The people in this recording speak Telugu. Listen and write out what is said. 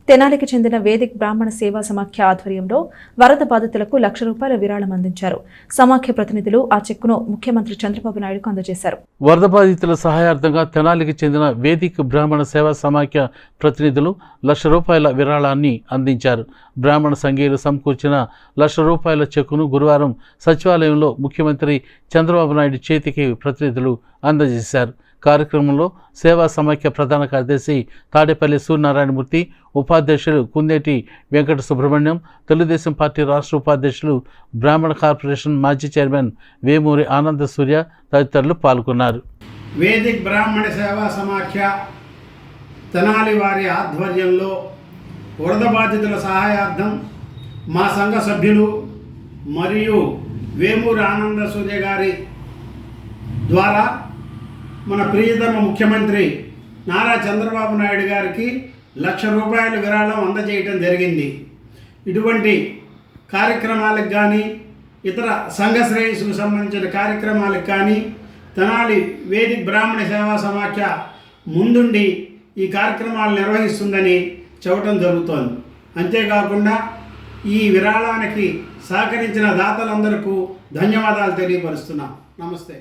తెనాలికి చెందిన వేదిక్ బ్రాహ్మణ సేవా సమాఖ్య ఆధ్వర్యంలో వరద బాధితులకు ₹1,00,000 విరాళం అందించారు. సమాఖ్య ప్రతినిధులు ఆ చెక్కును ముఖ్యమంత్రి చంద్రబాబు నాయుడుకు అందజేశారు. వరద బాధితుల సహాయార్థంగా తెనాలికి చెందిన వేదిక్ బ్రాహ్మణ సేవా సమాఖ్య ప్రతినిధులు ₹1,00,000 విరాళాన్ని అందించారు. బ్రాహ్మణ సంఘీయులు సమకూర్చిన ₹1,00,000 చెక్కును గురువారం సచివాలయంలో ముఖ్యమంత్రి చంద్రబాబు నాయుడు చేతికి ప్రతినిధులు అందజేశారు. కార్యక్రమంలో సేవా సమాఖ్య ప్రధాన కార్యదర్శి తాడేపల్లి సూర్యనారాయణమూర్తి, ఉపాధ్యక్షులు కుందేటి వెంకట సుబ్రహ్మణ్యం, తెలుగుదేశం పార్టీ రాష్ట్ర ఉపాధ్యక్షులు, బ్రాహ్మణ కార్పొరేషన్ మాజీ చైర్మన్ వేమూరి ఆనంద సూర్య తదితరులు పాల్గొన్నారు. వేదిక్ బ్రాహ్మణ సేవా సమాఖ్య తెనాలి వారి ఆధ్వర్యంలో వరద బాధితుల సహాయార్థం మా సంఘ సభ్యులు మరియు వేమూరి ఆనంద సూర్య గారి ద్వారా మన ప్రియతమ ముఖ్యమంత్రి నారా చంద్రబాబు నాయుడు గారికి ₹1,00,000 విరాళం అందజేయటం జరిగింది. ఇటువంటి కార్యక్రమాలకు కానీ ఇతర సంఘ శ్రేయస్సుకు సంబంధించిన కార్యక్రమాలకు కానీ తెనాలి వేదిక్ బ్రాహ్మణ సేవా సమాఖ్య ముందుండి ఈ కార్యక్రమాలు నిర్వహిస్తుందని చెప్పడం జరుగుతోంది. అంతేకాకుండా ఈ విరాళానికి సహకరించిన దాతలందరికీ ధన్యవాదాలు తెలియపరుస్తున్నాం. నమస్తే.